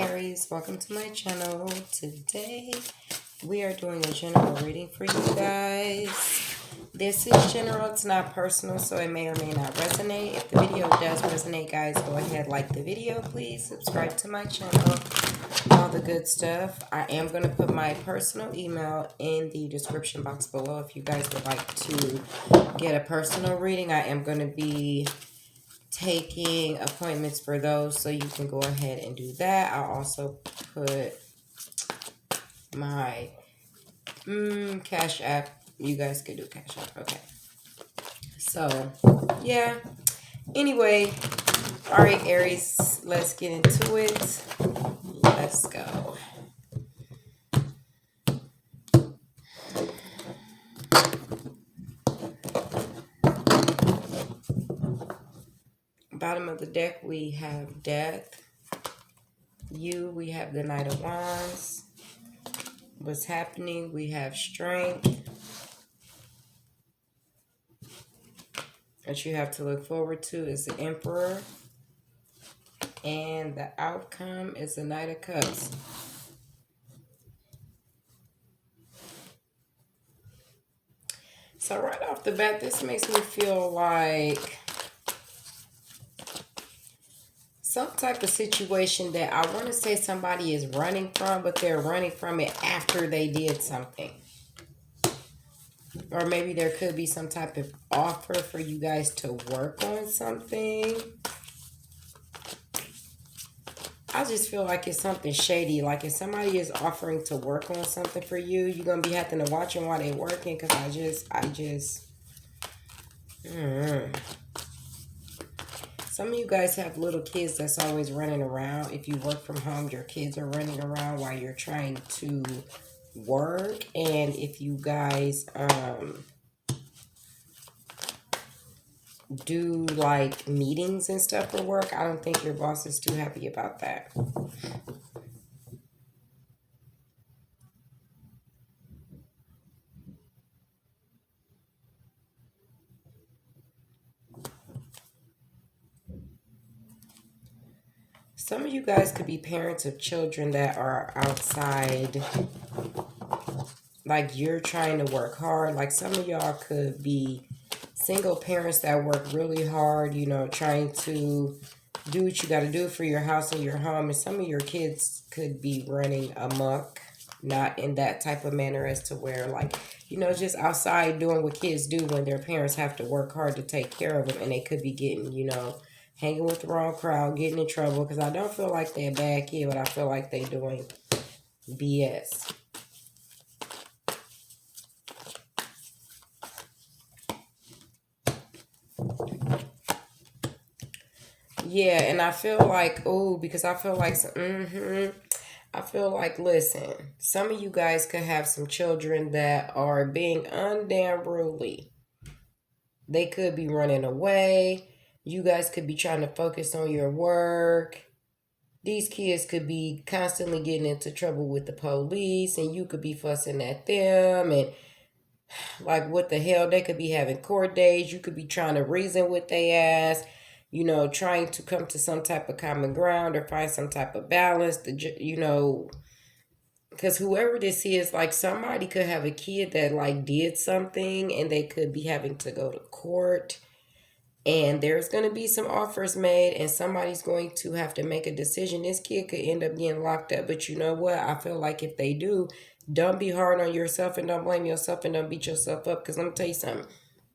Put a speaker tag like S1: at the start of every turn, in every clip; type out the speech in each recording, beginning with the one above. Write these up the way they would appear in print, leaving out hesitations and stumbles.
S1: Aries, welcome to my channel. Today we are doing a general reading for you guys. This is general, it's not personal, so it may or may not resonate. If the video does resonate, guys, go ahead, like the video, please. Subscribe to my channel, all the good stuff. I am going to put my personal email in the description box below if you guys would like to get a personal reading. I am going to be taking appointments for those, so you can go ahead and do that. I'll also put my Cash App. You guys could do Cash App. Okay. So, yeah. Anyway, all right, Aries, let's get into it. Let's go. Bottom of the deck, we have Death. We have the Knight of Wands. What's happening? We have Strength. What you have to look forward to is the Emperor. And the outcome is the Knight of Cups. So right off the bat, this makes me feel like some type of situation that I want to say somebody is running from, but they're running from it after they did something. Or maybe there could be some type of offer for you guys to work on something. I just feel like it's something shady. Like if somebody is offering to work on something for you, you're going to be having to watch them while they're working. Because Some of you guys have little kids that's always running around. If you work from home, your kids are running around while you're trying to work. And if you guys do like meetings and stuff for work, I don't think your boss is too happy about that. Some of you guys could be parents of children that are outside. Like you're trying to work hard. Like some of y'all could be single parents that work really hard, you know, trying to do what you got to do for your house and your home. And some of your kids could be running amok, not in that type of manner as to where, like, you know, just outside doing what kids do when their parents have to work hard to take care of them. And they could be getting, you know, hanging with the wrong crowd, getting in trouble. Because I don't feel like they're a bad kid, but I feel like they're doing BS. Yeah, and I feel like, because I feel like, I feel like, listen, some of you guys could have some children that are being undamn ruly. They could be running away. You guys could be trying to focus on your work. These kids could be constantly getting into trouble with the police, and you could be fussing at them, and like, what the hell? They could be having court days. You could be trying to reason with their ass, you know, trying to come to some type of common ground or find some type of balance, you know, because whoever this is, like, somebody could have a kid that, like, did something and they could be having to go to court. And there's going to be some offers made and somebody's going to have to make a decision. This kid could end up getting locked up. But you know what? I feel like if they do, don't be hard on yourself and don't blame yourself and don't beat yourself up. Because let me tell you something.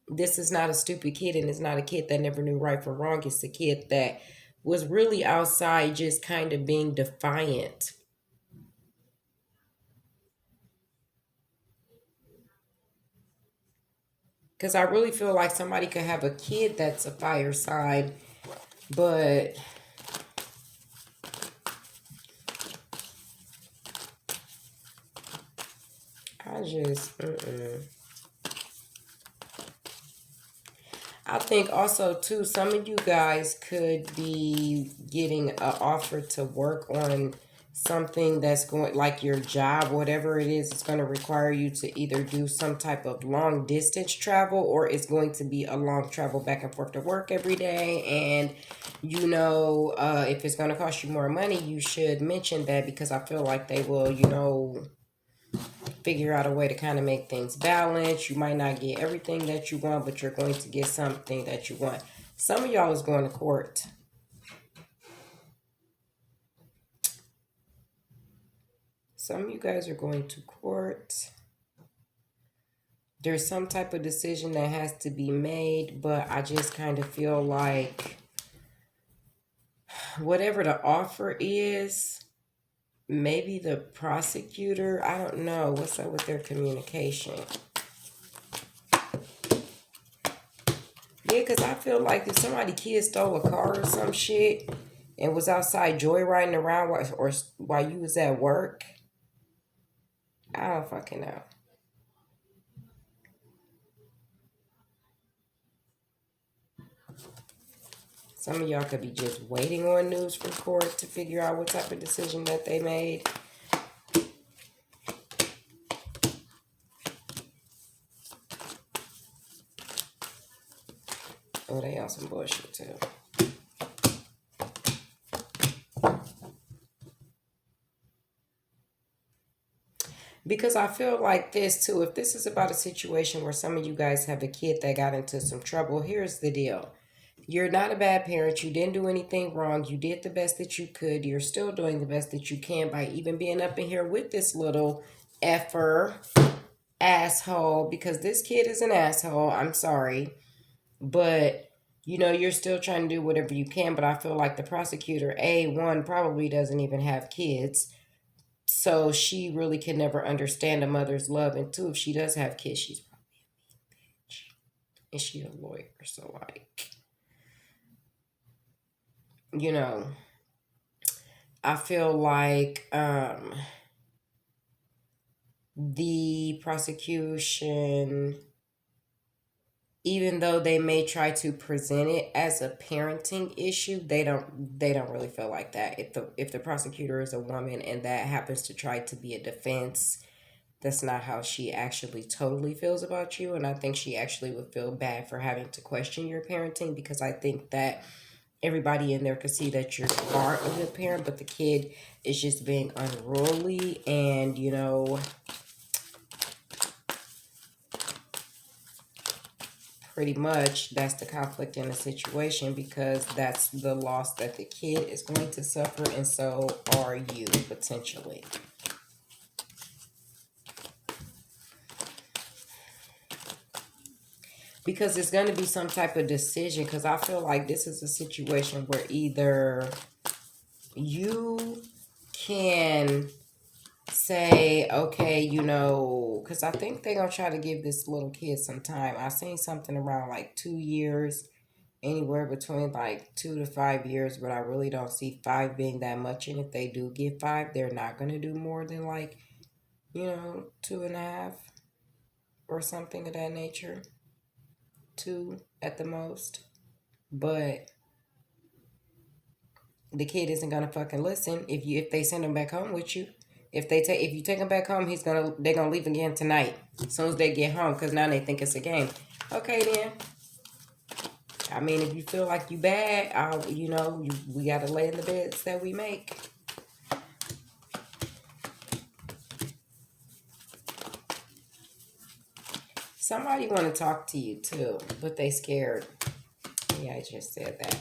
S1: This is not a stupid kid, and it's not a kid that never knew right from wrong. It's a kid that was really outside just kind of being defiant. Because I really feel like somebody could have a kid that's a fire side, but I just, I think also, too, some of you guys could be getting an offer to work on something that's going, like your job, whatever it is, it's going to require you to either do some type of long distance travel, or it's going to be a long travel back and forth to work every day. And if it's going to cost you more money, you should mention that, because I feel like they will, figure out a way to kind of make things balance. You might not get everything that you want, but you're going to get something that you want. Some of y'all is going to court. Some of you guys are going to court. There's some type of decision that has to be made, but I just kind of feel like whatever the offer is, maybe the prosecutor, I don't know what's up with their communication. Yeah, because I feel like if somebody kid stole a car or some shit and was outside joyriding around while you was at work, I don't fucking know. Some of y'all could be just waiting on news from court to figure out what type of decision that they made. Oh, they on some bullshit too. Because I feel like this too. If this is about a situation where some of you guys have a kid that got into some trouble, here's the deal. You're not a bad parent. You didn't do anything wrong. You did the best that you could. You're still doing the best that you can by even being up in here with this little effer asshole, because this kid is an asshole. I'm sorry. But you're still trying to do whatever you can. But I feel like the prosecutor, one, probably doesn't even have kids. So she really can never understand a mother's love. And two, if she does have kids, she's probably a bitch. And she's a lawyer. So, like, I feel like the prosecution, even though they may try to present it as a parenting issue, they don't really feel like that. If the prosecutor is a woman and that happens to try to be a defense, that's not how she actually totally feels about you. And I think she actually would feel bad for having to question your parenting, because I think that everybody in there could see that you're are a good parent, but the kid is just being unruly. And pretty much that's the conflict in the situation, because that's the loss that the kid is going to suffer, and so are you potentially. Because it's going to be some type of decision, because I feel like this is a situation where either you can say, okay, because I think they're going to try to give this little kid some time. I seen something around like 2 years, anywhere between like 2 to 5 years, but I really don't see 5 being that much. And if they do get 5, they're not going to do more than like, 2.5 or something of that nature. 2 at the most. But the kid isn't gonna fucking listen if they send him back home with you. If you take him back home, they're gonna leave again tonight as soon as they get home, because now they think it's a game. Okay then. I mean, if you feel like you bad, we gotta lay in the beds that we make. Somebody want to talk to you too, but they scared. Yeah, I just said that.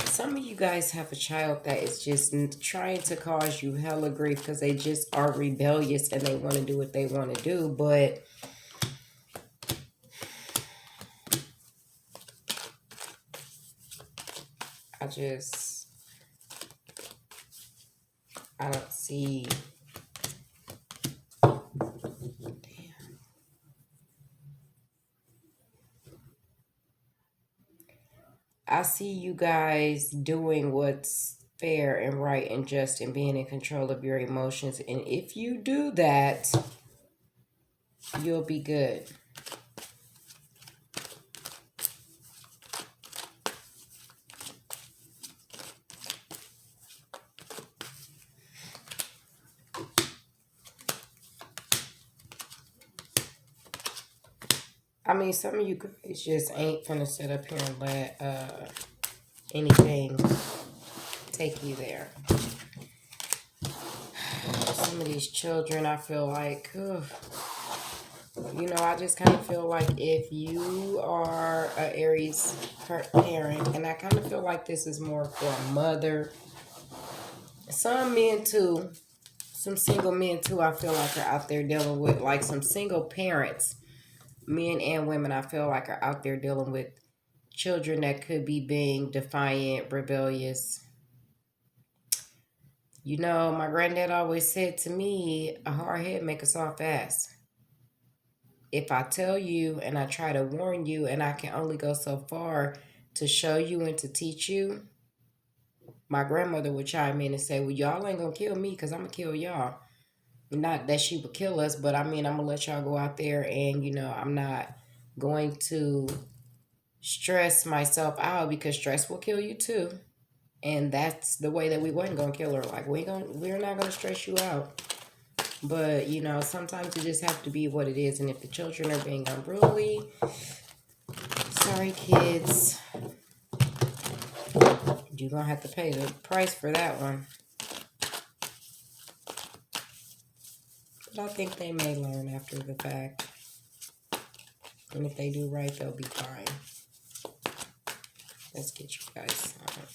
S1: Some of you guys have a child that is just trying to cause you hella grief, because they just are rebellious and they want to do what they want to do, but I don't see. I see you guys doing what's fair and right and just, and being in control of your emotions. And if you do that, you'll be good. mean, some of you guys just ain't finna sit up here and let anything take you there. Some of these children, I feel like, ugh, you know, I just kind of feel like if you are a Aries parent, and I kind of feel like this is more for a mother, some men too, some single men too, I feel like are out there dealing with, like some single parents, men and women, I feel like are out there dealing with children that could be being defiant, rebellious. You know, my granddad always said to me, a hard head make a soft ass. If I tell you and I try to warn you and I can only go so far to show you and to teach you, my grandmother would chime in and say, well, y'all ain't gonna kill me because I'm gonna kill y'all. Not that she would kill us, but I mean, I'm gonna let y'all go out there and, you know, I'm not going to stress myself out because stress will kill you too. And that's the way that we wasn't gonna kill her. Like we're not gonna stress you out. But you know, sometimes it just have to be what it is. And if the children are being unruly, sorry kids, you're gonna have to pay the price for that one. But I think they may learn after the fact. And if they do right, they'll be fine. Let's get you guys started.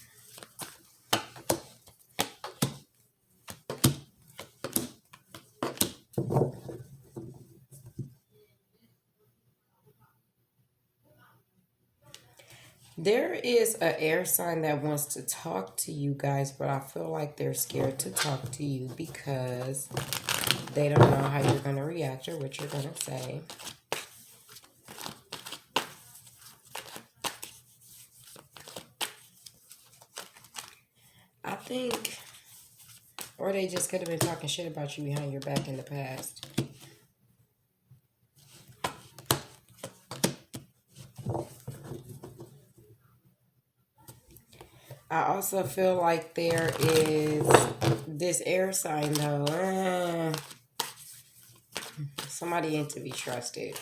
S1: There is an air sign that wants to talk to you guys, but I feel like they're scared to talk to you because they don't know how you're going to react or what you're going to say. I think, or they just could have been talking shit about you behind your back in the past. I also feel like there is this air sign though. Somebody ain't to be trusted.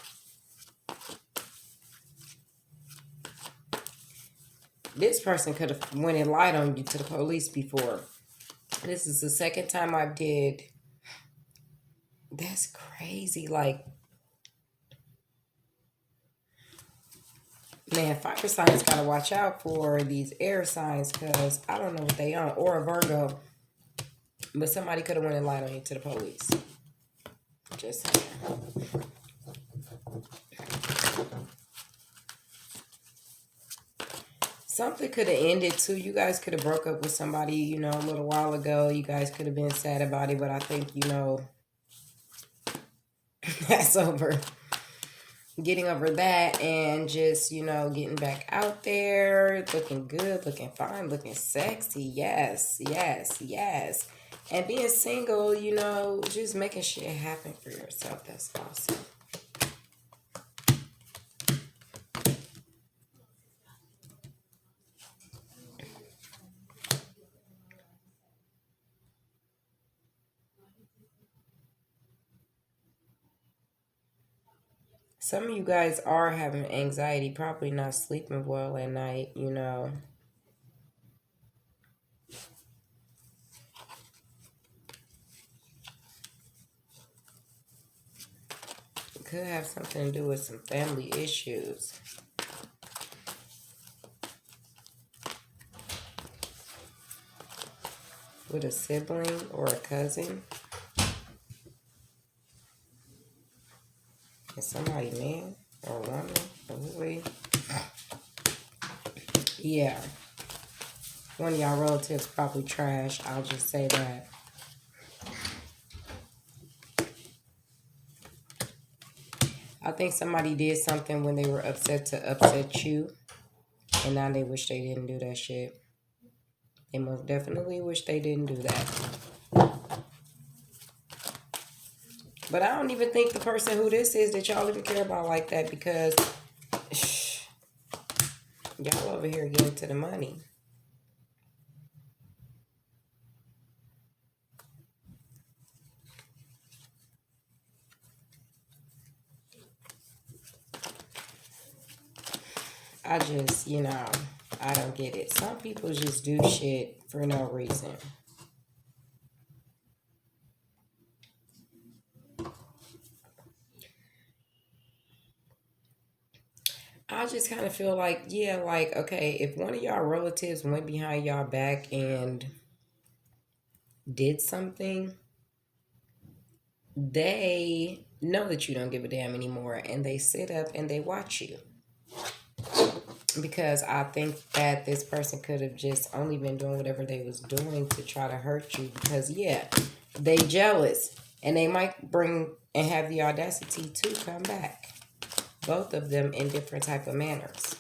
S1: This person could have went and lied on you to the police before. This is the second time I did. That's crazy. Like, man, fire signs gotta watch out for these air signs because I don't know what they are. Or a Virgo. But somebody could have went and lied on you to the police. Just saying. Something could have ended too. You guys could have broke up with somebody, you know, a little while ago. You guys could have been sad about it, but I think, you know, that's over. Getting over that and just, you know, getting back out there, looking good, looking fine, looking sexy. Yes, yes, yes. And being single, you know, just making shit happen for yourself. That's awesome. Some of you guys are having anxiety, probably not sleeping well at night, you know. It could have something to do with some family issues. With a sibling or a cousin. Is somebody man or woman or who? Yeah. One of y'all relatives probably trash. I'll just say that. I think somebody did something when they were upset to upset you. And now they wish they didn't do that shit. They most definitely wish they didn't do that. But I don't even think the person who this is that y'all even care about like that because y'all over here getting to the money. I just, I don't get it. Some people just do shit for no reason. I just kind of feel like, yeah, like, okay, if one of y'all relatives went behind y'all back and did something, they know that you don't give a damn anymore and they sit up and they watch you. Because I think that this person could have just only been doing whatever they was doing to try to hurt you because, yeah, they jealous and they might bring and have the audacity to come back. Both of them in different type of manners.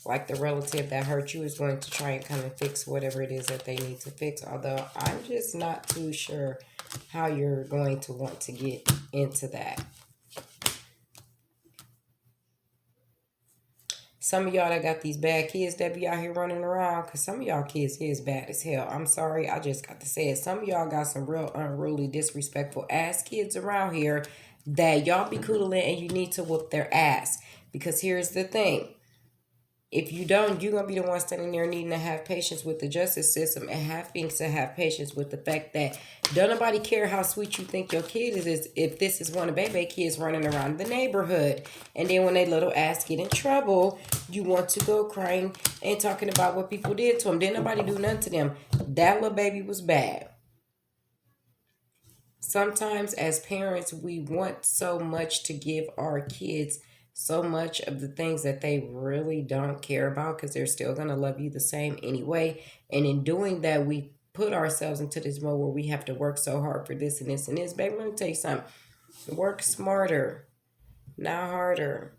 S1: Like the relative that hurt you is going to try and come and fix whatever it is that they need to fix. Although I'm just not too sure how you're going to want to get into that. Some of y'all that got these bad kids that be out here running around, because some of y'all kids is bad as hell. I'm sorry, I just got to say it. Some of y'all got some real unruly, disrespectful ass kids around here that y'all be coodling and you need to whoop their ass. Because here's the thing. If you don't, you're going to be the one standing there needing to have patience with the justice system and having to have patience with the fact that don't nobody care how sweet you think your kid is if this is one of baby kids running around the neighborhood. And then when they little ass get in trouble, you want to go crying and talking about what people did to them. Didn't nobody do nothing to them. That little baby was bad. Sometimes as parents, we want so much to give our kids so much of the things that they really don't care about because they're still going to love you the same anyway. And in doing that, we put ourselves into this mode where we have to work so hard for this and this and this. Baby, let me tell you something. Work smarter, not harder.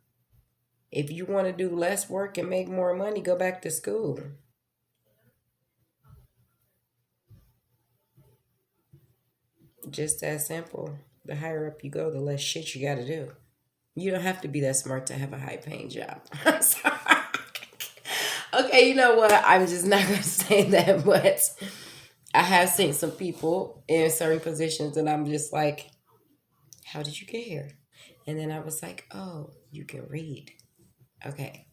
S1: If you want to do less work and make more money, go back to school. Just that simple. The higher up you go, the less shit you got to do. You don't have to be that smart to have a high paying job. I'm sorry. Okay, you know what? I'm just not going to say that, but I have seen some people in certain positions, and I'm just like, how did you get here? And then I was like, oh, you can read. Okay.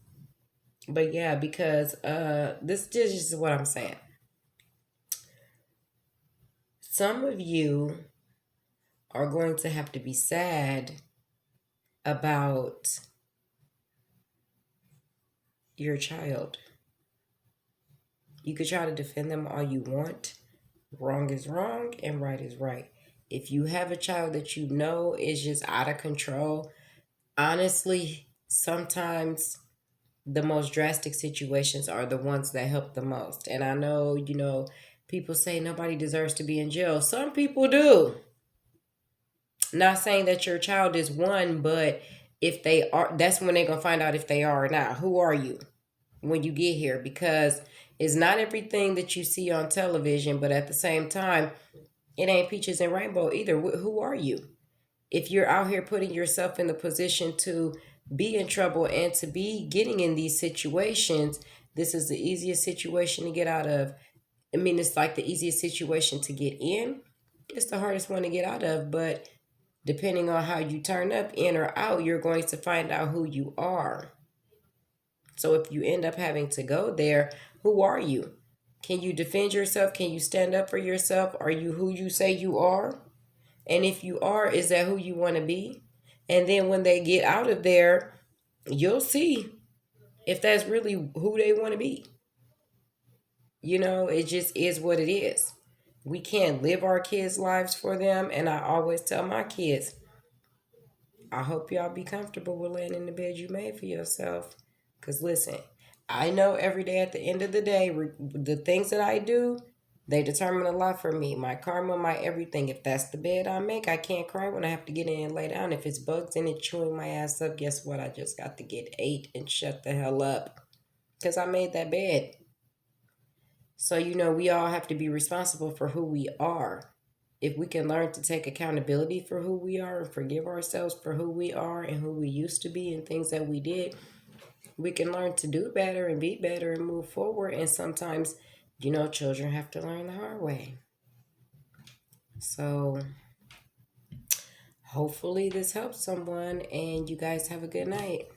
S1: But yeah, because this is what I'm saying. Some of you are going to have to be sad about your child. You could try to defend them all you want. Wrong is wrong and right is right. If you have a child that you know is just out of control, honestly, sometimes the most drastic situations are the ones that help the most. And I know, people say nobody deserves to be in jail. Some people do. Not saying that your child is one, but if they are, that's when they're going to find out if they are or not. Who are you when you get here? Because it's not everything that you see on television, but at the same time, it ain't peaches and rainbow either. Who are you? If you're out here putting yourself in the position to be in trouble and to be getting in these situations, this is the easiest situation to get out of. I mean, it's like the easiest situation to get in. It's the hardest one to get out of, but depending on how you turn up, in or out, you're going to find out who you are. So if you end up having to go there, who are you? Can you defend yourself? Can you stand up for yourself? Are you who you say you are? And if you are, is that who you want to be? And then when they get out of there, you'll see if that's really who they want to be. It just is what it is. We can't live our kids' lives for them. And I always tell my kids, I hope y'all be comfortable with laying in the bed you made for yourself. Because listen, I know every day at the end of the day, the things that I do, they determine a lot for me. My karma, my everything. If that's the bed I make, I can't cry when I have to get in and lay down. If it's bugs in it chewing my ass up, guess what? I just got to get ate and shut the hell up. Because I made that bed. So, we all have to be responsible for who we are. If we can learn to take accountability for who we are and forgive ourselves for who we are and who we used to be and things that we did, we can learn to do better and be better and move forward. And sometimes, children have to learn the hard way. So, hopefully, this helps someone and you guys have a good night.